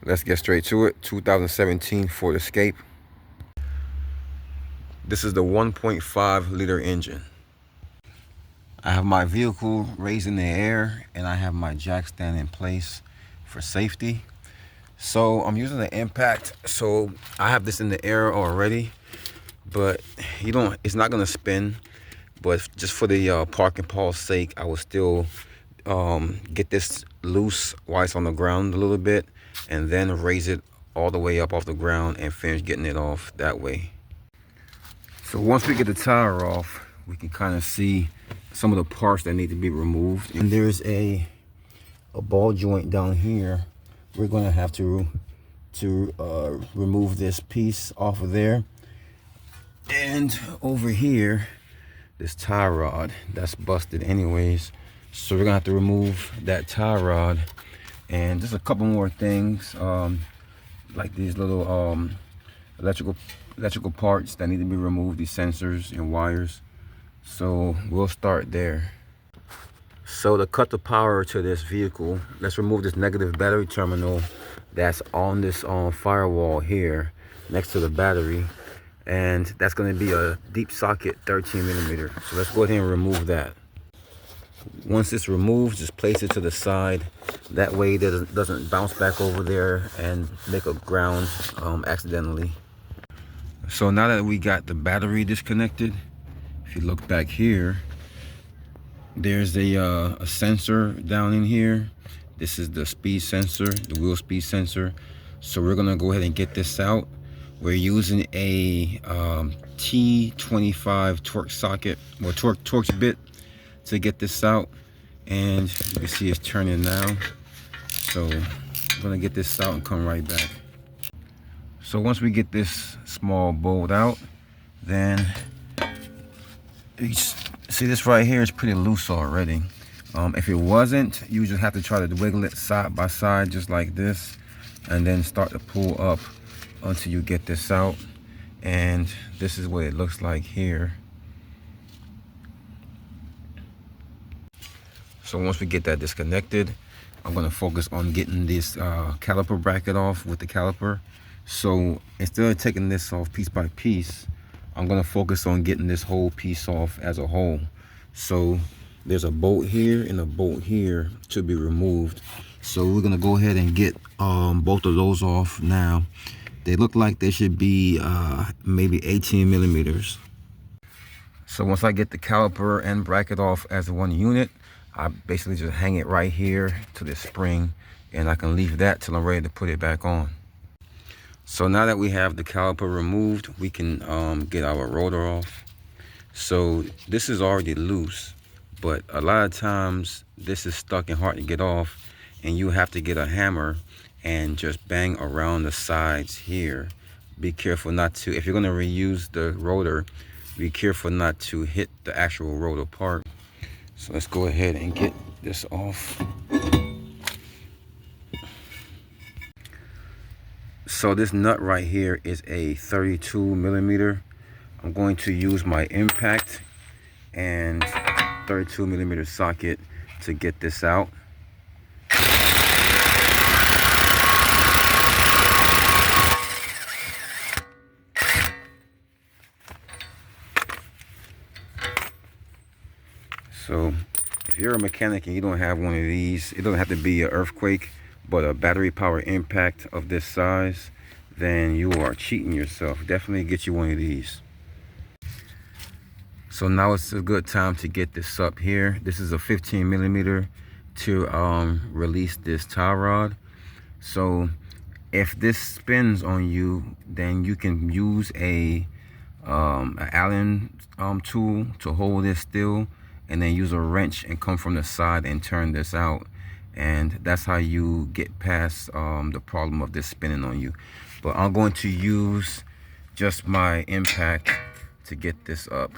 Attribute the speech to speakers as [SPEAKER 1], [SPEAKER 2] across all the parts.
[SPEAKER 1] Let's get straight to it. 2017 Ford Escape. This is the 1.5 liter engine. I have my vehicle raised in the air and I have my jack stand in place for safety. So I'm using the impact. So I have this in the air already, but it's not gonna spin. But just for the park and pause sake, I will still get this loose while it's on the ground a little bit, and then raise it all the way up off the ground and finish getting it off that way. So once we get the tire off, we can kind of see some of the parts that need to be removed. And there's a ball joint down here. We're going to have to remove this piece off of there. And over here, this tie rod that's busted anyways. So we're gonna have to remove that tie rod, and just a couple more things, like these little electrical parts that need to be removed, these sensors and wires. So we'll start there. So to cut the power to this vehicle, let's remove this negative battery terminal that's on this firewall here next to the battery, and that's going to be a deep socket 13 millimeter. So let's go ahead and remove that. Once it's removed, just place it to the side. That way it doesn't bounce back over there and make a ground accidentally. So now that we got the battery disconnected, if you look back here, there's a sensor down in here. This is the speed sensor, the wheel speed sensor. So we're gonna go ahead and get this out. We're using a T25 torque socket, or Torx bit, to get this out. And you can see it's turning now. So I'm gonna get this out and come right back. So once we get this small bolt out, then you see this right here is pretty loose already. If it wasn't, you just have to try to wiggle it side by side just like this, and then start to pull up until you get this out. And this is what it looks like here. So once we get that disconnected, I'm going to focus on getting this caliper bracket off with the caliper. So instead of taking this off piece by piece, I'm going to focus on getting this whole piece off as a whole. So there's a bolt here and a bolt here to be removed. So we're going to go ahead and get both of those off now. They look like they should be maybe 18 millimeters. So once I get the caliper and bracket off as one unit, I basically just hang it right here to this spring, and I can leave that till I'm ready to put it back on. So now that we have the caliper removed, we can get our rotor off. So this is already loose, but a lot of times this is stuck and hard to get off, and you have to get a hammer and just bang around the sides here. Be careful not to, if you're going to reuse the rotor, be careful not to hit the actual rotor part. So let's go ahead and get this off. So this nut right here is a 32 millimeter. I'm going to use my impact and 32 millimeter socket to get this out. So if you're a mechanic and you don't have one of these, it doesn't have to be an earthquake, but a battery power impact of this size, then you are cheating yourself. Definitely get you one of these. So now it's a good time to get this up here. This is a 15 millimeter to release this tie rod. So if this spins on you, then you can use an Allen tool to hold this still, and then use a wrench and come from the side and turn this out. And that's how you get past the problem of this spinning on you. But I'm going to use just my impact to get this up.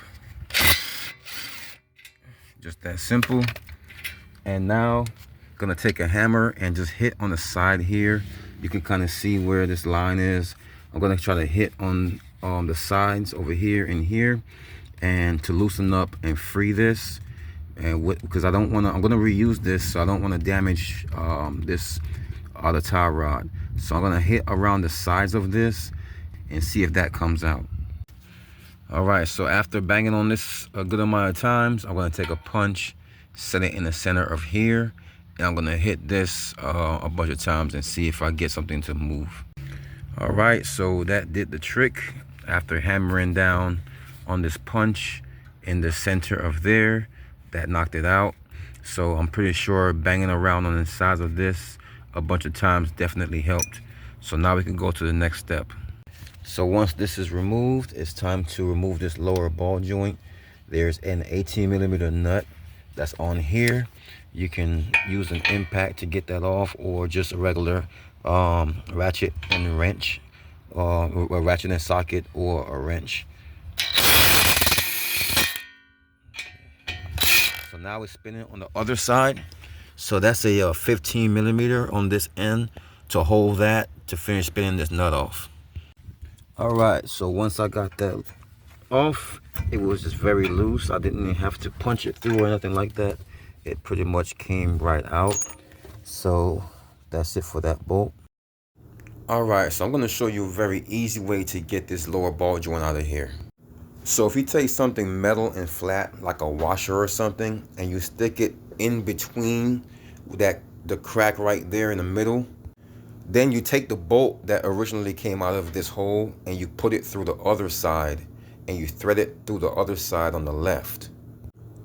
[SPEAKER 1] Just that simple. And now gonna take a hammer and just hit on the side here. You can kind of see where this line is. I'm gonna try to hit on the sides over here and here, and to loosen up and free this. And because I don't want to, I'm going to reuse this, so I don't want to damage this the tie rod. So I'm gonna hit around the sides of this and see if that comes out. All right, so after banging on this a good amount of times, I'm gonna take a punch, set it in the center of here, and I'm gonna hit this a bunch of times and see if I get something to move. All right, so that did the trick. After hammering down on this punch in the center of there, that knocked it out. So I'm pretty sure banging around on the sides of this a bunch of times definitely helped. So now we can go to the next step. So once this is removed, it's time to remove this lower ball joint. There's an 18mm nut that's on here. You can use an impact to get that off, or just a regular ratchet and wrench, a ratchet and socket, or a wrench. So now it's spinning on the other side. So that's a 15mm on this end to hold that to finish spinning this nut off. All right, so once I got that off, it was just very loose. I didn't even have to punch it through or anything like that. It pretty much came right out. So that's it for that bolt. All right, so I'm gonna show you a very easy way to get this lower ball joint out of here. So if you take something metal and flat, like a washer or something, and you stick it in between the crack right there in the middle, then you take the bolt that originally came out of this hole and you put it through the other side, and you thread it through the other side on the left.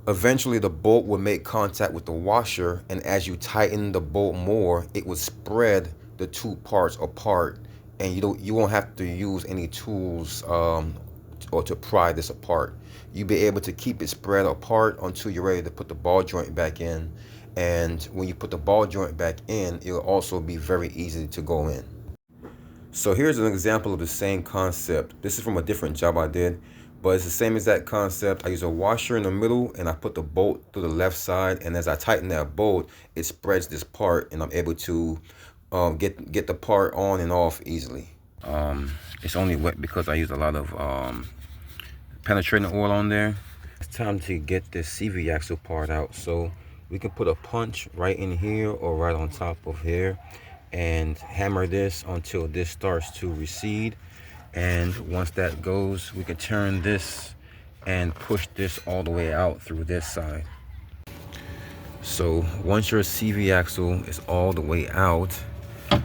[SPEAKER 1] Eventually the bolt will make contact with the washer, and as you tighten the bolt more, it will spread the two parts apart, and you won't have to use any tools or to pry this apart. You'll be able to keep it spread apart until you're ready to put the ball joint back in. And when you put the ball joint back in, it'll also be very easy to go in. So here's an example of the same concept. This is from a different job I did, but it's the same exact concept. I use a washer in the middle and I put the bolt through the left side, and as I tighten that bolt, it spreads this part, and I'm able to get the part on and off easily. It's only wet because I use a lot of penetrating oil on there. It's time to get this CV axle part out. So we can put a punch right in here or right on top of here and hammer this until this starts to recede. And once that goes, we can turn this and push this all the way out through this side. So once your CV axle is all the way out,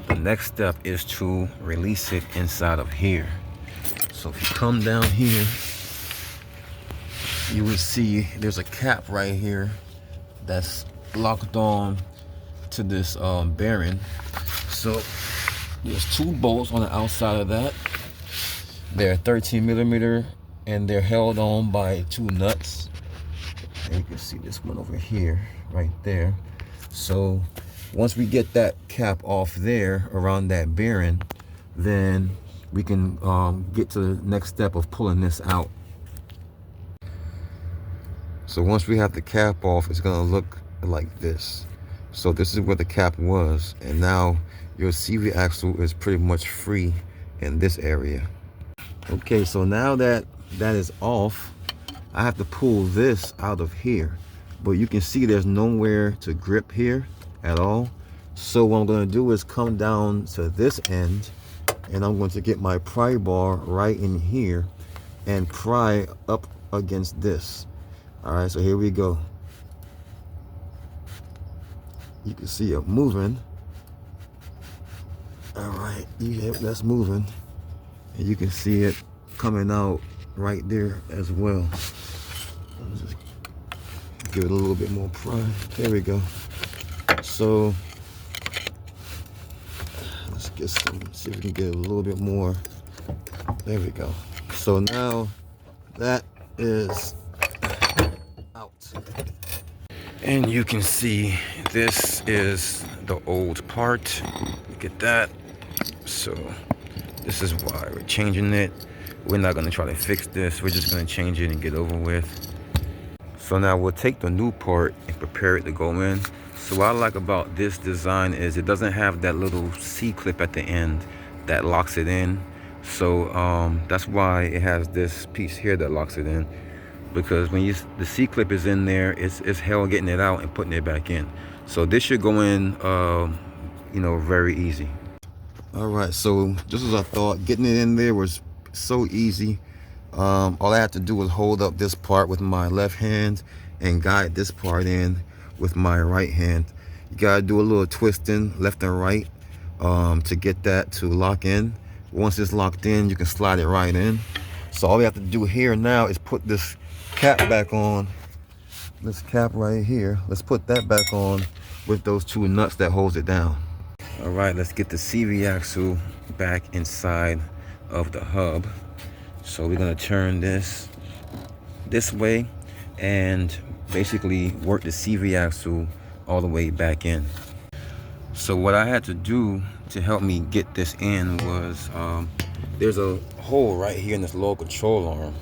[SPEAKER 1] the next step is to release it inside of here. So if you come down here, you will see there's a cap right here that's locked on to this bearing. So there's two bolts on the outside of that. They're 13mm and they're held on by two nuts. And you can see this one over here, right there. So once we get that cap off there around that bearing, then we can get to the next step of pulling this out. So once we have the cap off, it's gonna look like this. So this is where the cap was, and now your CV axle is pretty much free in this area. Okay, so now that that is off, I have to pull this out of here, but you can see there's nowhere to grip here at all. So what I'm going to do is come down to this end, and I'm going to get my pry bar right in here and pry up against this. All right, so here we go. You can see it moving. All right, that's moving, and you can see it coming out right there as well. Just give it a little bit more pry. There we go. So let's get some, see if we can get a little bit more. There we go. So now that is out. And you can see this is the old part. Look at that. So this is why we're changing it. We're not going to try to fix this. We're just going to change it and get over with. So now we'll take the new part and prepare it to go in. So what I like about this design is it doesn't have that little C-clip at the end that locks it in. So that's why it has this piece here that locks it in. Because when the C-clip is in there, it's hell getting it out and putting it back in. So this should go in, you know, very easy. All right, so just as I thought, getting it in there was so easy. All I had to do was hold up this part with my left hand and guide this part in with my right hand. You gotta do a little twisting left and right to get that to lock in. Once it's locked in, you can slide it right in. So all we have to do here now is put this cap back on. This cap right here, let's put that back on with those two nuts that holds it down. All right, let's get the CV axle back inside of the hub. So we're gonna turn this way and basically work the CV axle all the way back in. So what I had to do to help me get this in was, there's a hole right here in this lower control arm,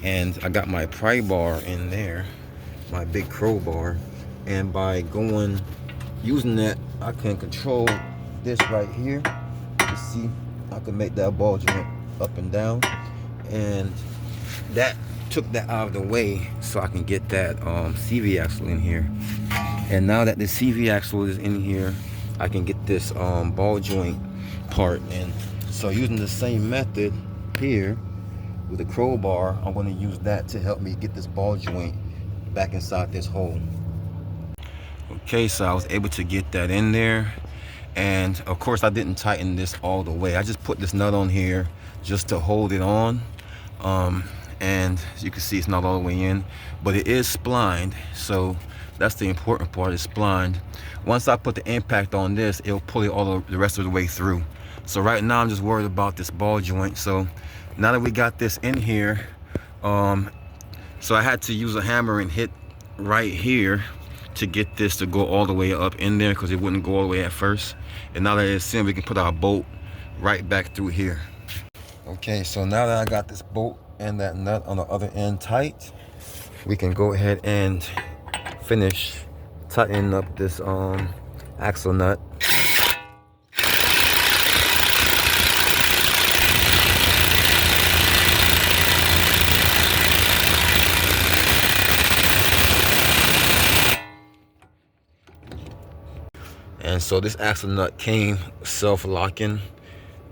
[SPEAKER 1] and I got my pry bar in there, my big crowbar, and by using that, I can control this right here. You see, I can make that ball joint up and down, and that took that out of the way so I can get that CV axle in here. And now that the CV axle is in here, I can get this ball joint part in. So using the same method here with the crowbar, I'm going to use that to help me get this ball joint back inside this hole. Okay, so I was able to get that in there, and of course I didn't tighten this all the way. I just put this nut on here just to hold it on, and as you can see, it's not all the way in, but it is splined, so that's the important part, is splined. Once I put the impact on this, it'll pull it all the rest of the way through. So right now I'm just worried about this ball joint. So now that we got this in here, so I had to use a hammer and hit right here to get this to go all the way up in there, because it wouldn't go all the way at first. And now that it's in, we can put our bolt right back through here. Okay, so now that I got this bolt and that nut on the other end tight, we can go ahead and finish tightening up this axle nut. And so this axle nut came self-locking.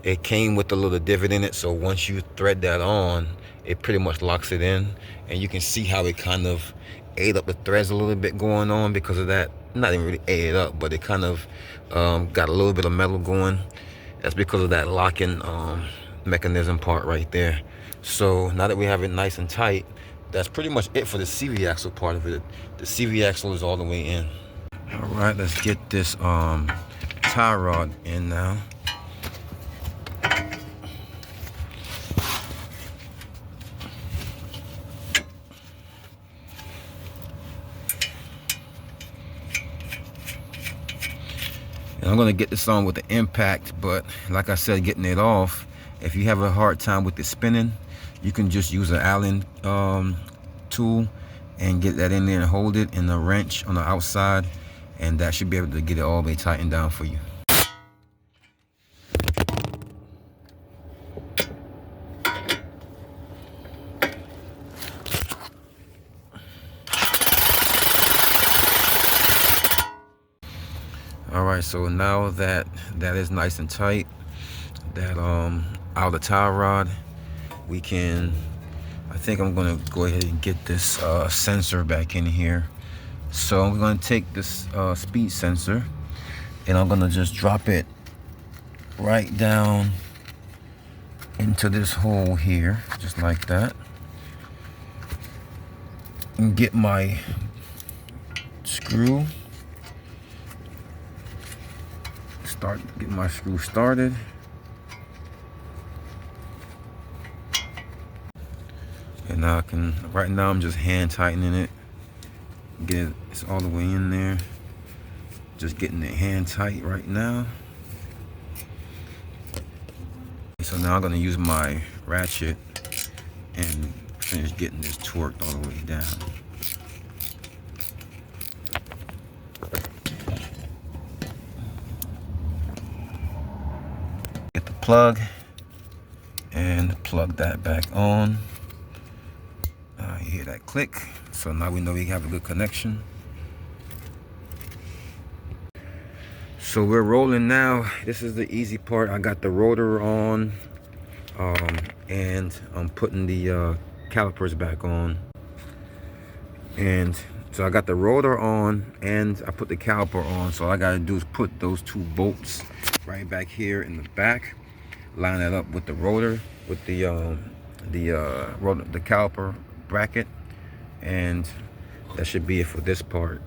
[SPEAKER 1] It came with a little divot in it, so once you thread that on, it pretty much locks it in. And you can see how it kind of ate up the threads a little bit going on because of that. Not even really ate it up, but it kind of got a little bit of metal going. That's because of that locking mechanism part right there. So now that we have it nice and tight, that's pretty much it for the CV axle part of it. The CV axle is all the way in. All right, let's get this tie rod in now. And I'm gonna get this on with the impact, but like I said, getting it off, if you have a hard time with it spinning, you can just use an Allen tool and get that in there and hold it in a wrench on the outside, and that should be able to get it all the way tightened down for you. All right, so now that is nice and tight, that out of the tie rod, we can, I think I'm gonna go ahead and get this sensor back in here. So I'm gonna take this speed sensor, and I'm gonna just drop it right down into this hole here, just like that, and get my screw. Get my screw started. And now right now I'm just hand tightening it. It's all the way in there. Just getting it hand tight right now. So now I'm gonna use my ratchet and finish getting this torqued all the way down. Get the plug and plug that back on. You hear that click, so now we know we have a good connection. So we're rolling now. This is the easy part. I got the rotor on, and I'm putting the calipers back on. And so I got the rotor on and I put the caliper on. So all I gotta do is put those two bolts right back here in the back, line that up with the rotor, with the caliper bracket, and that should be it for this part.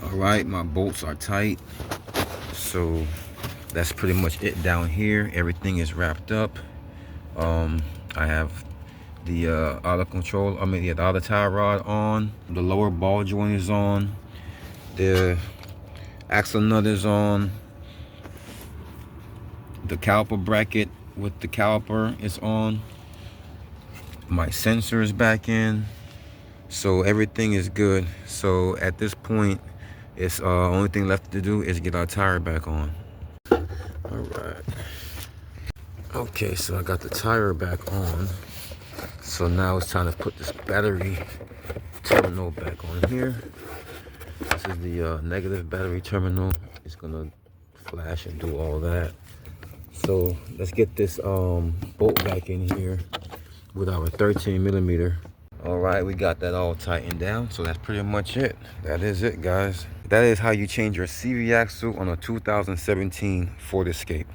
[SPEAKER 1] All right, my bolts are tight, so that's pretty much it down here. Everything is wrapped up. I have the the other tie rod on. The lower ball joint is on. The axle nut is on. The caliper bracket with the caliper is on. My sensor is back in. So everything is good. So at this point, it's only thing left to do is get our tire back on. All right. Okay, so I got the tire back on. So now it's time to put this battery terminal back on here. This is the negative battery terminal. It's gonna flash and do all that. So let's get this bolt back in here with our 13mm. All right, we got that all tightened down. So that's pretty much it. That is it, guys. That is how you change your CV axle on a 2017 Ford Escape.